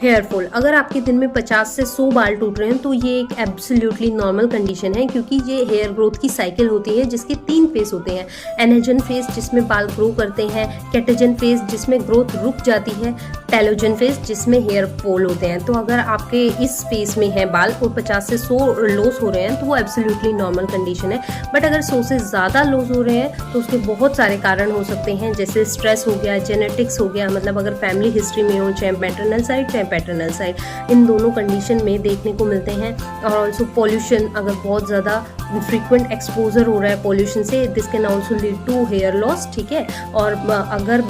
Hair fall, अगर आपके दिन में 50 से 100 बाल टूट रहे हैं तो ये एक एब्सोल्युटली नॉर्मल कंडीशन है, क्योंकि ये हेयर ग्रोथ की साइकिल होती है जिसके 3 फेज होते हैं। एनाजन फेज जिसमें बाल ग्रो करते हैं, कैटाजन फेज जिसमें ग्रोथ रुक जाती है, टेलोजन फेज जिसमें हेयर फॉल होते हैं। तो अगर आपके इस फेज में है बाल और 50 से 100 लॉस हो रहे हैं तो वो एब्सोल्युटली नॉर्मल कंडीशन है। बट अगर 100 से ज़्यादा लॉस हो रहे हैं तो उसके बहुत सारे कारण हो सकते हैं, जैसे स्ट्रेस हो गया, जेनेटिक्स हो गया, मतलब अगर फैमिली हिस्ट्री में हो, चाहे मैटरनल साइड चाहे पैटर्नल साइड, इन दोनों कंडीशन में देखने को मिलते हैं। और ऑल्सो पॉल्यूशन, अगर बहुत ज़्यादा फ्रीक्वेंट एक्सपोजर हो रहा है पॉल्यूशन से, this can also lead to hair loss, ठीक है। और अगर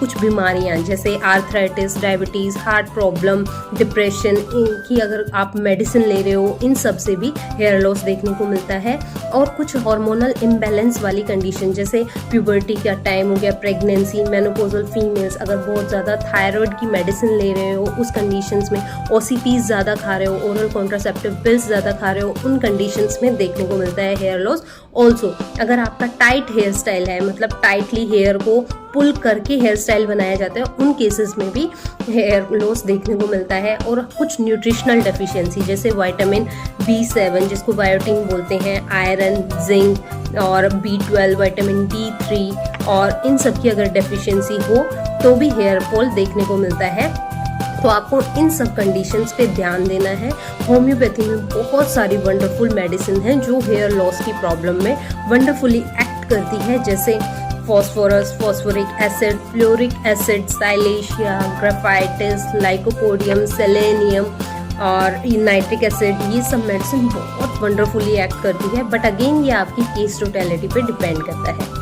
कुछ बीमारियां जैसे arthritis, diabetes, heart problem, depression की अगर आप मेडिसिन ले रहे हो, इन सब से भी हेयर लॉस देखने को मिलता है। और कुछ हार्मोनल इम्बैलेंस वाली कंडीशन जैसे प्यूबर्टी का टाइम हो गया, प्रेगनेंसी, मेनोपॉजल फीमेल्स अगर बहुत ज़्यादा थायराइड की मेडिसिन ले रहे हो, उस कंडीशंस में ओसीपीज ज़्यादा खा रहे हो, ओरल कॉन्ट्रासेप्टिव पिल्स ज़्यादा खा रहे हो, उन कंडीशंस में देखने को मिलता है हेयर लॉस। ऑल्सो अगर आपका टाइट हेयर स्टाइल है, मतलब टाइटली हेयर को पुल करके हेयर स्टाइल बनाया जाता है, उन केसेस में भी हेयर लॉस देखने को मिलता है। और कुछ न्यूट्रिशनल डेफिशिएंसी जैसे विटामिन B7 जिसको बायोटिन बोलते हैं, आयरन, जिंक और B12, विटामिन D3 और इन सब की अगर डेफिशिएंसी हो तो भी हेयर फॉल देखने को मिलता है। तो आपको इन सब कंडीशंस पे ध्यान देना है। होम्योपैथी में बहुत सारी वंडरफुल मेडिसिन हैं जो हेयर लॉस की प्रॉब्लम में वंडरफुली एक्ट करती है, जैसे phosphorus, phosphoric acid, fluoric acid, silicea, graphites, lycopodium, selenium और नाइट्रिक एसिड। ये सब मेडिसिन बहुत वंडरफुली एक्ट करती है, बट अगेन ये आपकी केस टोटलिटी पे डिपेंड करता है।